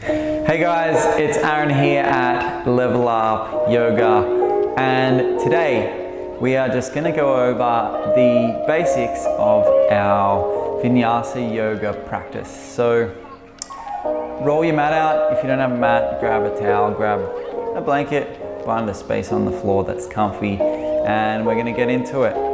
Hey guys, it's Aaron here at Level Up Yoga, and today we are just going to go over the basics of our Vinyasa yoga practice. So roll your mat out. If you don't have a mat, grab a towel, grab a blanket, find a space on the floor that's comfy, and we're going to get into it.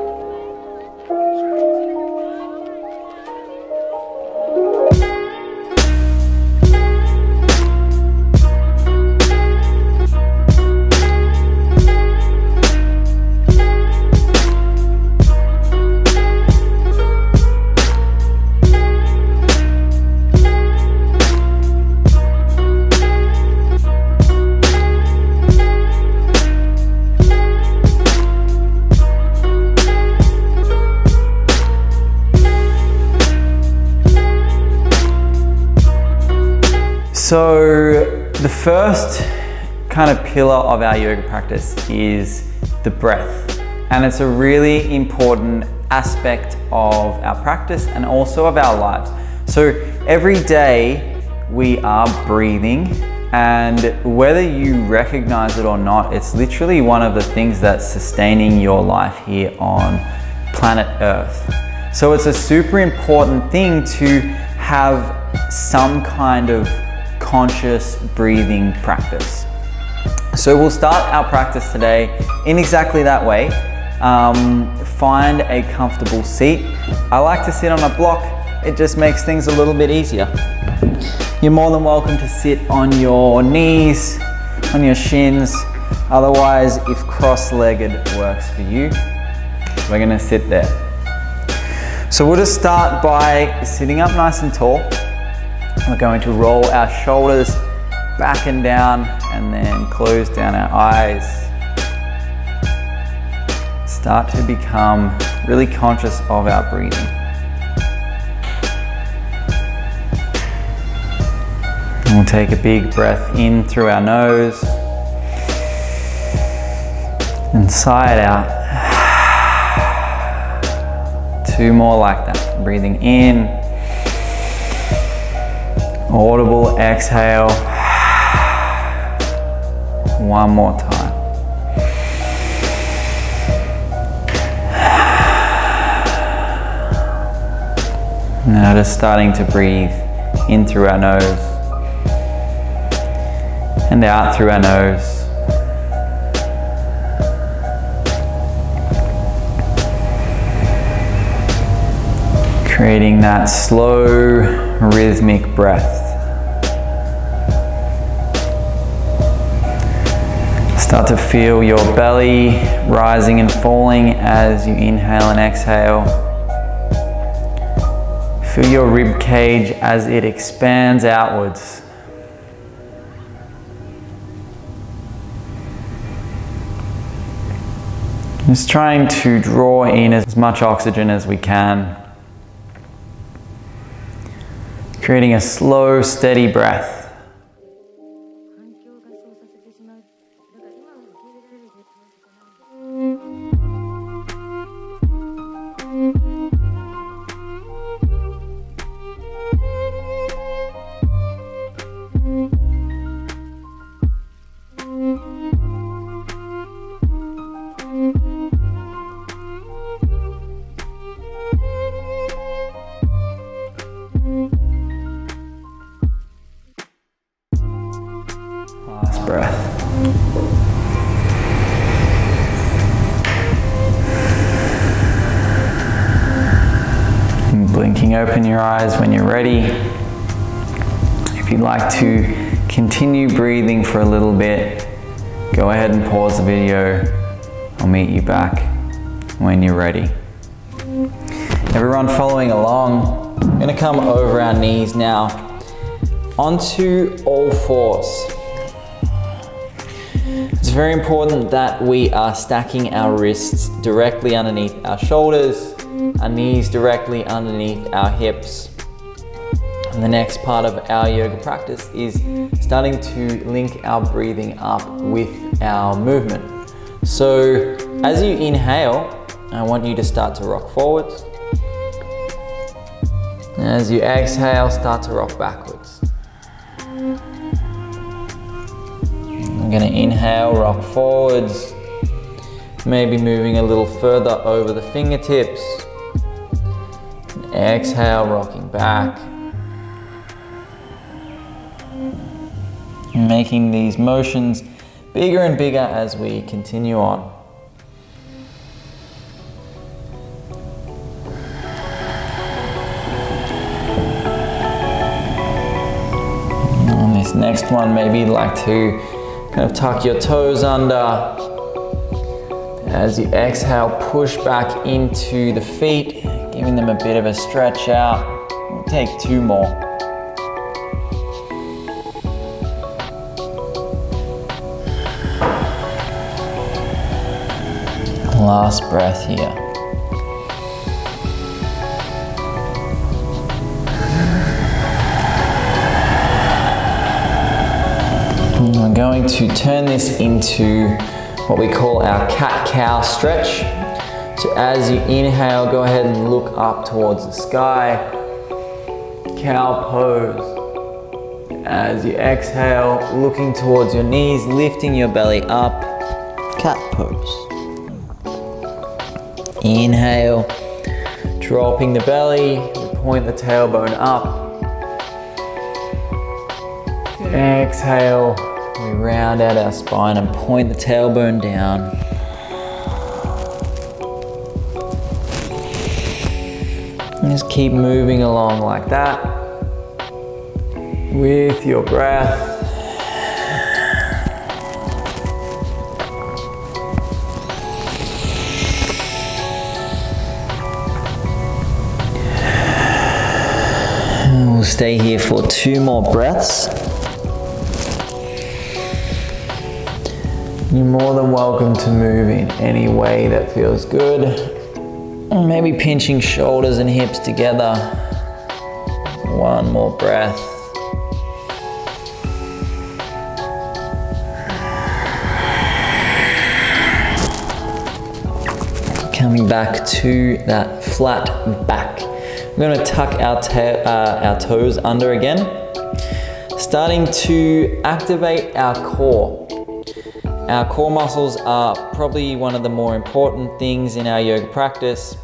So the first kind of pillar of our yoga practice is the breath, and it's a really important aspect of our practice and also of our lives. So every day we are breathing, and whether you recognize it or not, it's literally one of the things that's sustaining your life here on planet Earth. So it's a super important thing to have some kind of conscious breathing practice. So we'll start our practice today in exactly that way. Find a comfortable seat. I like to sit on a block. It just makes things a little bit easier. You're more than welcome to sit on your knees, on your shins. Otherwise, if cross-legged works for you, we're gonna sit there. So we'll just start by sitting up nice and tall. We're going to roll our shoulders back and down and then close down our eyes. Start to become really conscious of our breathing. And we'll take a big breath in through our nose and sigh it out. 2 more like that. Breathing in. Audible exhale. 1 more time. Now just starting to breathe in through our nose and out through our nose. Creating that slow, rhythmic breath. Start to feel your belly rising and falling as you inhale and exhale. Feel your rib cage as it expands outwards. Just trying to draw in as much oxygen as we can. Creating a slow, steady breath. Last breath. And blinking open your eyes when you're ready. If you'd like to continue breathing for a little bit, go ahead and pause the video. I'll meet you back when you're ready. Everyone following along, I'm going to come over our knees now onto all fours. It's very important that we are stacking our wrists directly underneath our shoulders, our knees directly underneath our hips. And the next part of our yoga practice is starting to link our breathing up with our movement. So as you inhale, I want you to start to rock forwards. As you exhale, start to rock backwards. I'm gonna inhale, rock forwards. Maybe moving a little further over the fingertips. And exhale, rocking back. And making these motions bigger and bigger as we continue on. On this next one, maybe you'd like to kind of tuck your toes under. As you exhale, push back into the feet, giving them a bit of a stretch out. We'll take 2 more. Last breath here. And we're going to turn this into what we call our cat-cow stretch. So as you inhale, go ahead and look up towards the sky. Cow pose. As you exhale, looking towards your knees, lifting your belly up. Cat pose. Inhale, dropping the belly, we point the tailbone up. Exhale, we round out our spine and point the tailbone down. And just keep moving along like that with your breath. And we'll stay here for 2 more breaths. You're more than welcome to move in any way that feels good. Maybe pinching shoulders and hips together. 1 more breath. Coming back to that flat back. We're going to tuck our toes under again. Starting to activate our core. Our core muscles are probably one of the more important things in our yoga practice.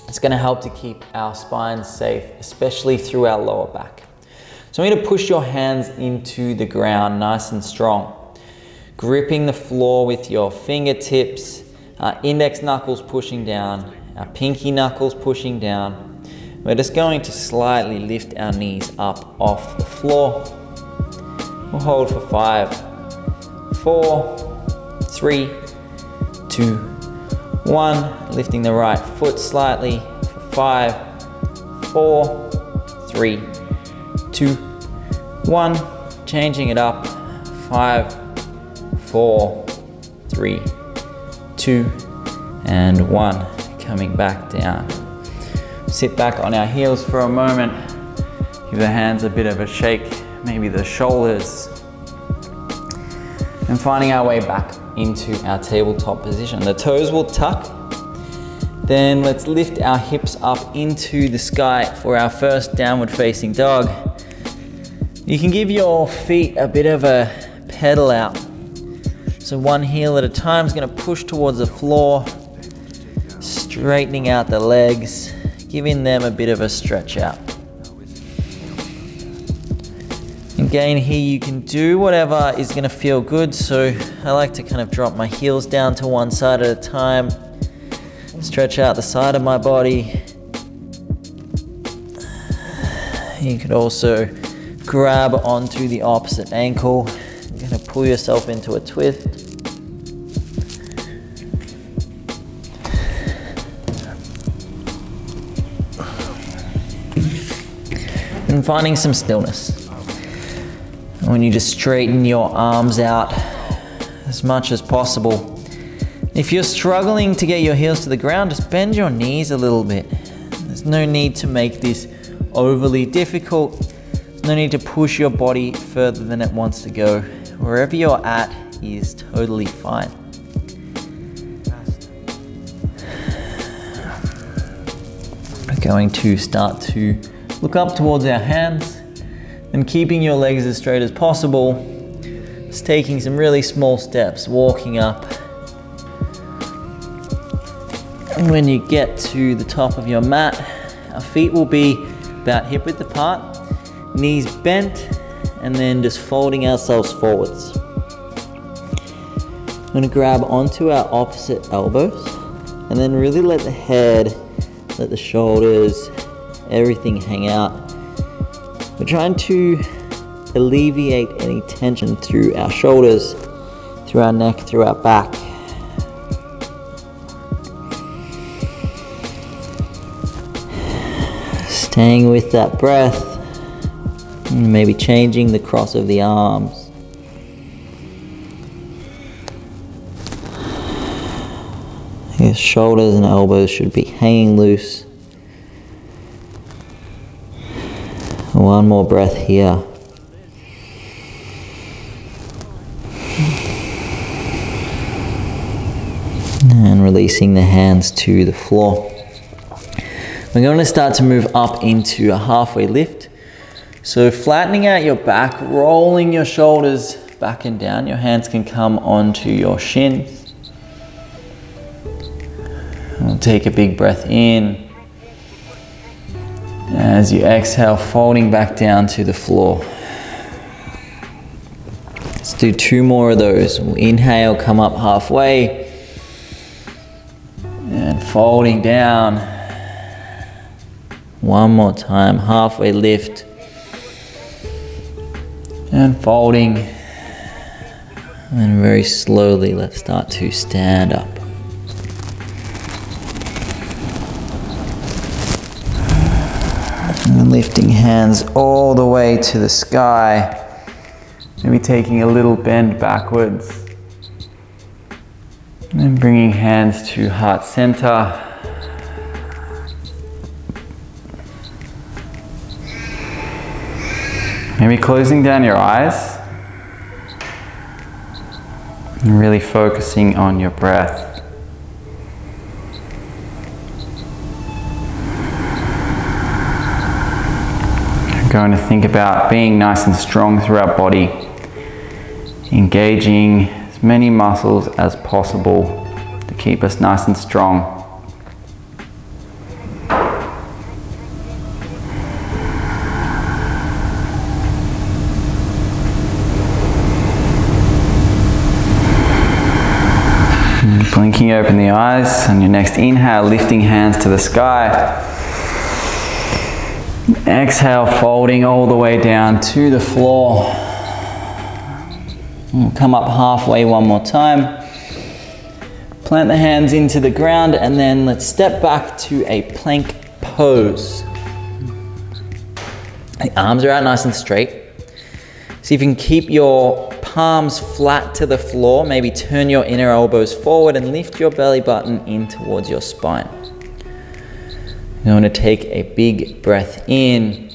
It's going to help to keep our spine safe, especially through our lower back. So I'm going to push your hands into the ground nice and strong. Gripping the floor with your fingertips, our index knuckles pushing down, our pinky knuckles pushing down. We're just going to slightly lift our knees up off the floor. We'll hold for 5, 4, 3, 2, 1. Lifting the right foot slightly for 5, 4, 3, 2, 1. Changing it up. 5, 4, 3, 2, and 1. Coming back down. Sit back on our heels for a moment. Give the hands a bit of a shake, maybe the shoulders. And finding our way back into our tabletop position. The toes will tuck. Then let's lift our hips up into the sky for our first downward facing dog. You can give your feet a bit of a pedal out. So 1 heel at a time is going to push towards the floor, straightening out the legs, giving them a bit of a stretch out. Again, here you can do whatever is going to feel good. So I like to kind of drop my heels down to one side at a time, stretch out the side of my body. You could also grab onto the opposite ankle. You're going to pull yourself into a twist. And finding some stillness. When you just straighten your arms out as much as possible. If you're struggling to get your heels to the ground, just bend your knees a little bit. There's no need to make this overly difficult. There's no need to push your body further than it wants to go. Wherever you're at is totally fine. We're going to start to look up towards our hands and keeping your legs as straight as possible. Just taking some really small steps, walking up. And when you get to the top of your mat, our feet will be about hip width apart, knees bent, and then just folding ourselves forwards. I'm going to grab onto our opposite elbows and then really let the head, let the shoulders, everything hang out. We're trying to alleviate any tension through our shoulders, through our neck, through our back. Staying with that breath, and maybe changing the cross of the arms. Your shoulders and elbows should be hanging loose. One more breath here. And releasing the hands to the floor. We're going to start to move up into a halfway lift. So flattening out your back, rolling your shoulders back and down. Your hands can come onto your shins. We'll take a big breath in. As you exhale, folding back down to the floor. Let's do 2 more of those. We'll inhale, come up halfway. And folding down. One more time, halfway lift. And folding. And very slowly, let's start to stand up. And lifting hands all the way to the sky. Maybe taking a little bend backwards. And then bringing hands to heart center. Maybe closing down your eyes and really focusing on your breath. We're going to think about being nice and strong through our body, engaging as many muscles as possible to keep us nice and strong. Blinking open the eyes. On your next inhale, lifting hands to the sky. Exhale, folding all the way down to the floor. We'll come up halfway one more time. Plant the hands into the ground and then let's step back to a plank pose. The arms are out nice and straight. See if you can keep your palms flat to the floor, maybe turn your inner elbows forward and lift your belly button in towards your spine. You're going to take a big breath in.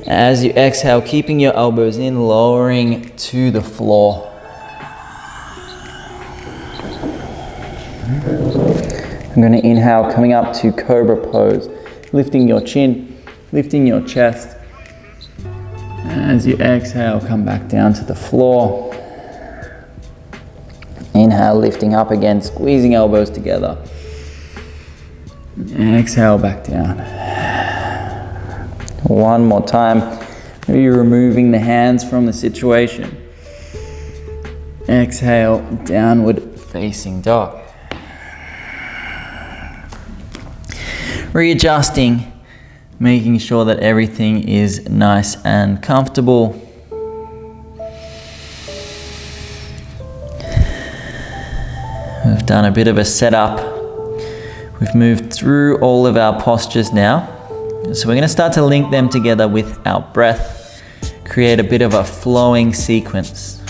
As you exhale, keeping your elbows in, lowering to the floor. I'm going to inhale, coming up to cobra pose, lifting your chin, lifting your chest. As you exhale, come back down to the floor. Inhale, lifting up again, squeezing elbows together. Exhale, back down. One more time. Maybe you're removing the hands from the situation. Exhale, downward facing dog. Readjusting. Making sure that everything is nice and comfortable. We've done a bit of a setup. We've moved through all of our postures now. So we're going to start to link them together with our breath, create a bit of a flowing sequence.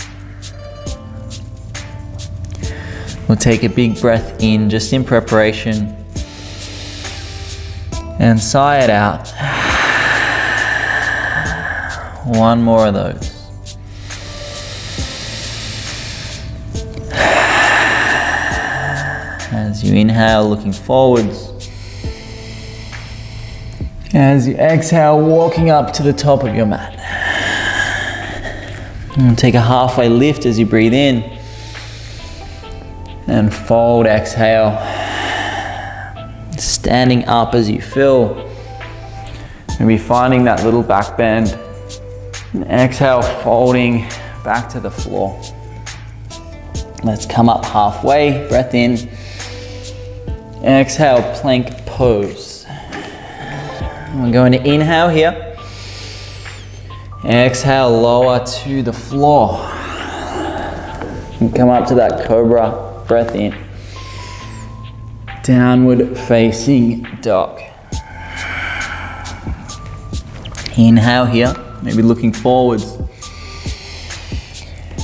We'll take a big breath in just in preparation. And sigh it out. One more of those. As you inhale, looking forwards. As you exhale, walking up to the top of your mat. And take a halfway lift as you breathe in. And fold, exhale. Standing up as you fill. Maybe finding that little back bend. And exhale, folding back to the floor. Let's come up halfway, breath in. Exhale, plank pose. We're going to inhale here. Exhale, lower to the floor. And come up to that cobra, breath in. Downward facing dog. Inhale here, maybe looking forwards.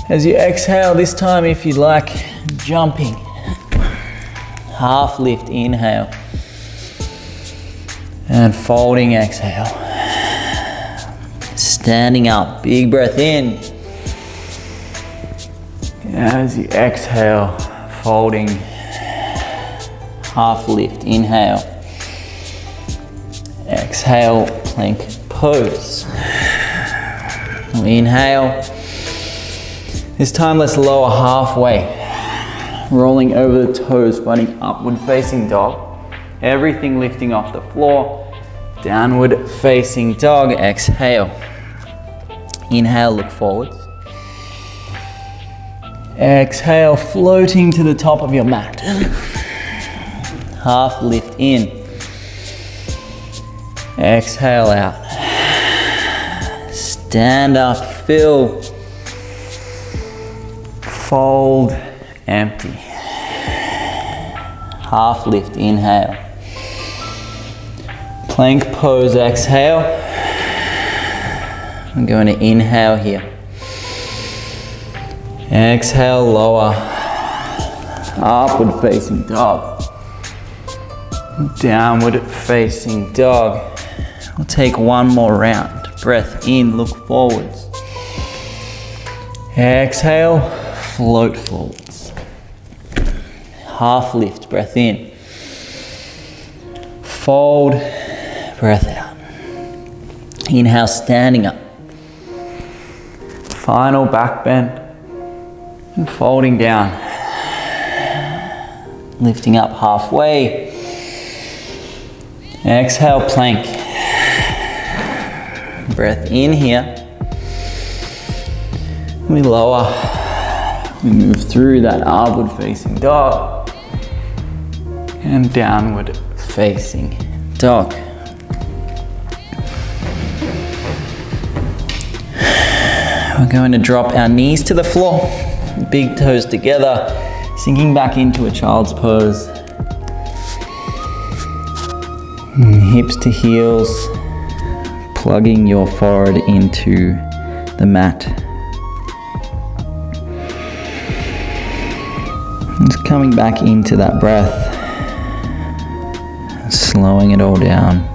As you exhale, this time if you like, jumping. Half lift, inhale. And folding, exhale. Standing up, big breath in. As you exhale, folding. Half lift, inhale. Exhale, plank pose. Inhale. This time let's lower halfway. Rolling over the toes, finding upward facing dog. Everything lifting off the floor. Downward facing dog, exhale. Inhale, look forwards. Exhale, floating to the top of your mat. Half lift in. Exhale out. Stand up, fill. Fold, empty. Half lift, inhale. Plank pose, exhale. I'm going to inhale here. Exhale, lower. Upward facing dog. Downward facing dog. We'll take one more round. Breath in, look forwards. Exhale, float forwards. Half lift, breath in. Fold, breath out. Inhale, standing up. Final back bend. And folding down. Lifting up halfway. Exhale, plank. Breath in here. We lower. We move through that upward facing dog. And downward facing dog. We're going to drop our knees to the floor. Big toes together, sinking back into a child's pose. Hips to heels, plugging your forehead into the mat. Just coming back into that breath, slowing it all down.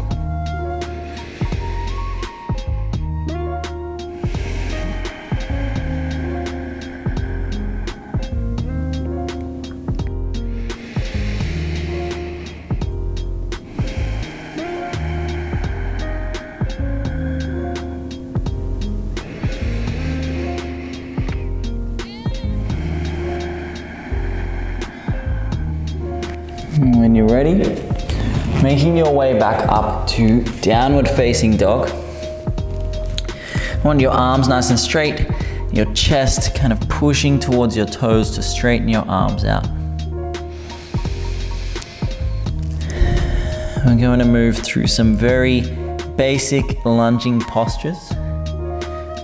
When you're ready, making your way back up to downward facing dog. I want your arms nice and straight, your chest kind of pushing towards your toes to straighten your arms out. We're going to move through some very basic lunging postures.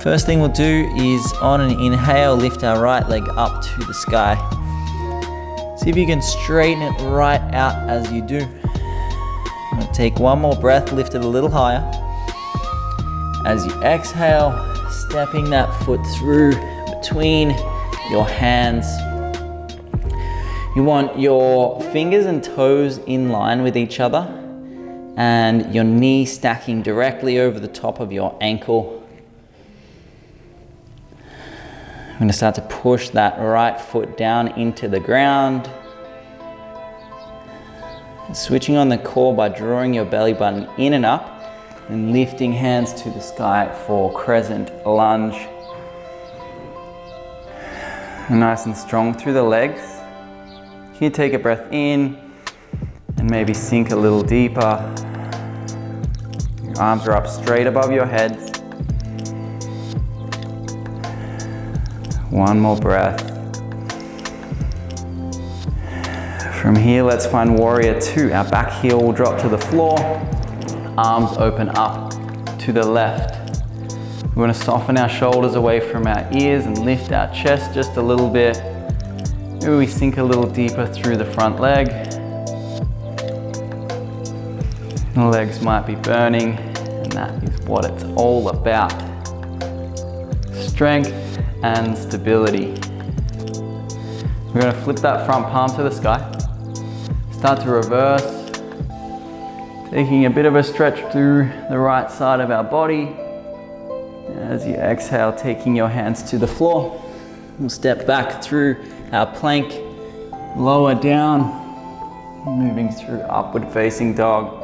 First thing we'll do is on an inhale, lift our right leg up to the sky. See if you can straighten it right out as you do. I'm going to take one more breath, lift it a little higher. As you exhale, stepping that foot through between your hands. You want your fingers and toes in line with each other and your knee stacking directly over the top of your ankle. I'm going to start to push that right foot down into the ground. Switching on the core by drawing your belly button in and up and lifting hands to the sky for crescent lunge. Nice and strong through the legs. Can you take a breath in and maybe sink a little deeper? Your arms are up straight above your head. One more breath. From here, let's find warrior two. Our back heel will drop to the floor. Arms open up to the left. We're going to soften our shoulders away from our ears and lift our chest just a little bit. Maybe we sink a little deeper through the front leg. The legs might be burning, and that is what it's all about. Strength and stability. We're going to flip that front palm to the sky. Start to reverse, taking a bit of a stretch through the right side of our body. As you exhale, taking your hands to the floor. We'll step back through our plank, lower down, moving through upward facing dog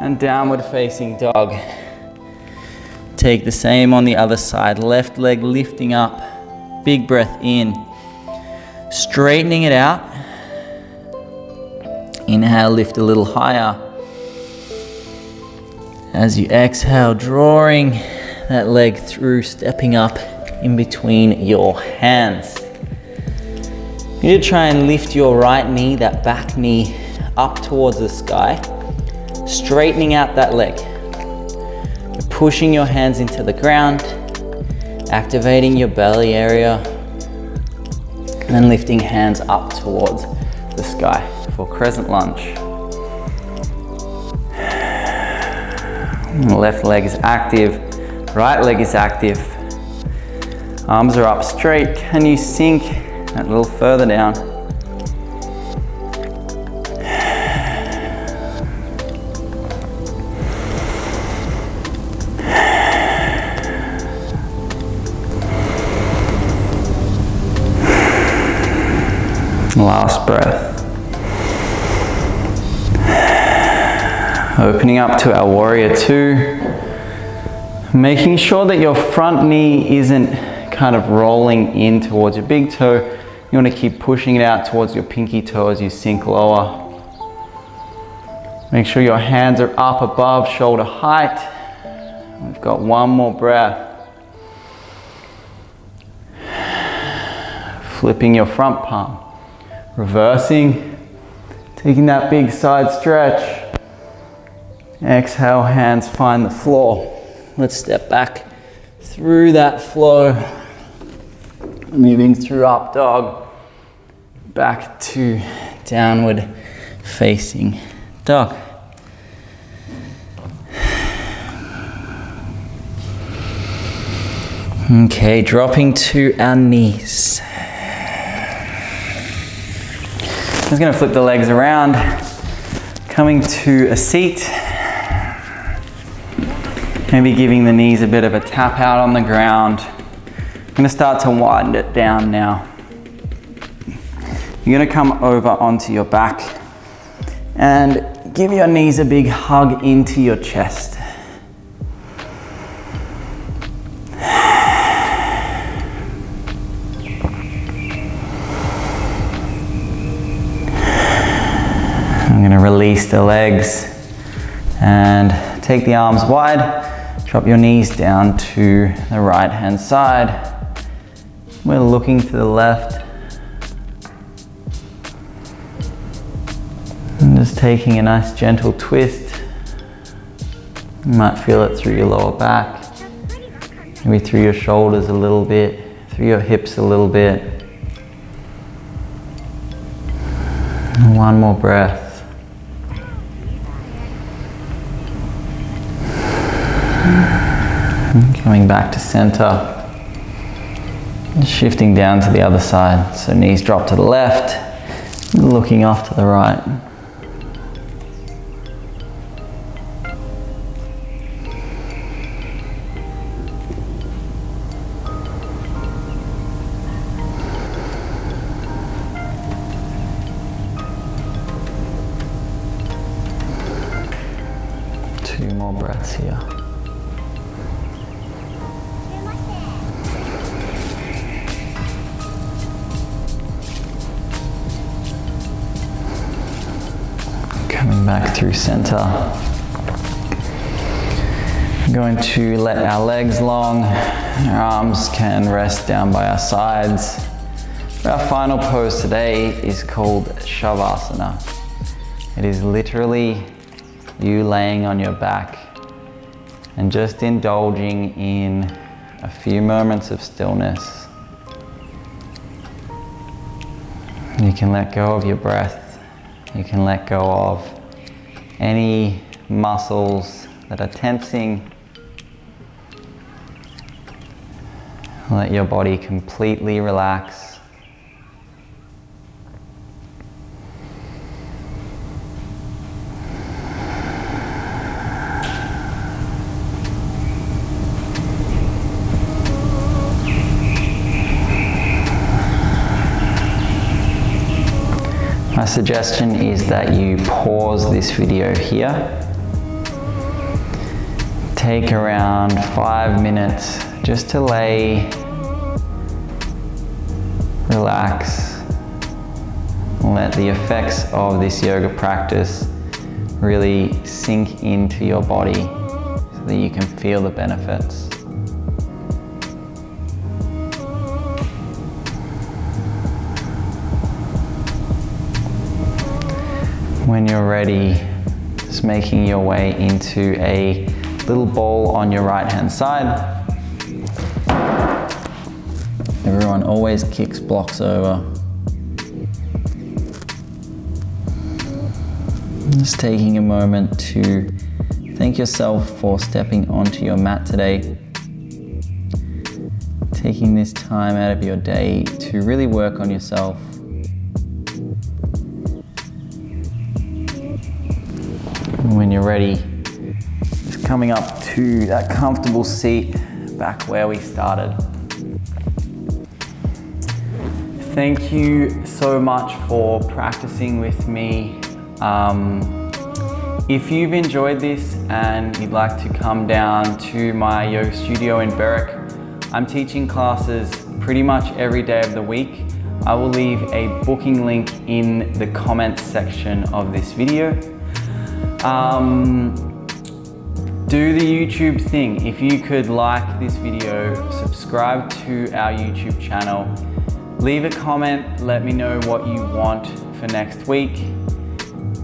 and downward facing dog. Take the same on the other side, left leg lifting up, big breath in, straightening it out. Inhale, lift a little higher. As you exhale, drawing that leg through, stepping up in between your hands. You need to try and lift your right knee, that back knee, up towards the sky, straightening out that leg. You're pushing your hands into the ground, activating your belly area, and then lifting hands up towards the sky for crescent lunge. Left leg is active, right leg is active. Arms are up straight. Can you sink a little further down? Last breath. Opening up to our warrior two. Making sure that your front knee isn't kind of rolling in towards your big toe. You want to keep pushing it out towards your pinky toe as you sink lower. Make sure your hands are up above shoulder height. We've got one more breath. Flipping your front palm. Reversing. Taking that big side stretch. Exhale, hands find the floor. Let's step back through that flow. Moving through up dog. Back to downward facing dog. Okay, dropping to our knees. I'm just going to flip the legs around. Coming to a seat. Maybe giving the knees a bit of a tap out on the ground. I'm going to start to widen it down now. You're going to come over onto your back and give your knees a big hug into your chest. I'm going to release the legs and take the arms wide. Drop your knees down to the right hand side. We're looking to the left. And just taking a nice gentle twist. You might feel it through your lower back. Maybe through your shoulders a little bit, through your hips a little bit. And one more breath. Coming back to center, shifting down to the other side. So knees drop to the left, looking off to the right. Two more breaths here. back through center. I'm going to let our legs long, our arms can rest down by our sides. Our final pose today is called Shavasana. It is literally you laying on your back and just indulging in a few moments of stillness. You can let go of your breath. You can let go of any muscles that are tensing. Let your body completely relax. My suggestion is that you pause this video here. Take around 5 minutes just to lay, relax, and let the effects of this yoga practice really sink into your body so that you can feel the benefits. When you're ready, just making your way into a little bowl on your right hand side. Everyone always kicks blocks over. Just taking a moment to thank yourself for stepping onto your mat today. Taking this time out of your day to really work on yourself. When you're ready, just coming up to that comfortable seat back where we started. Thank you so much for practicing with me. If you've enjoyed this and you'd like to come down to my yoga studio in Berwick, I'm teaching classes pretty much every day of the week. I will leave a booking link in the comments section of this video. Do the YouTube thing. If you could like this video, subscribe to our YouTube channel, leave a comment, let me know what you want for next week.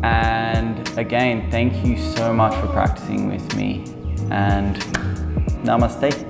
And again, thank you so much for practicing with me, and namaste.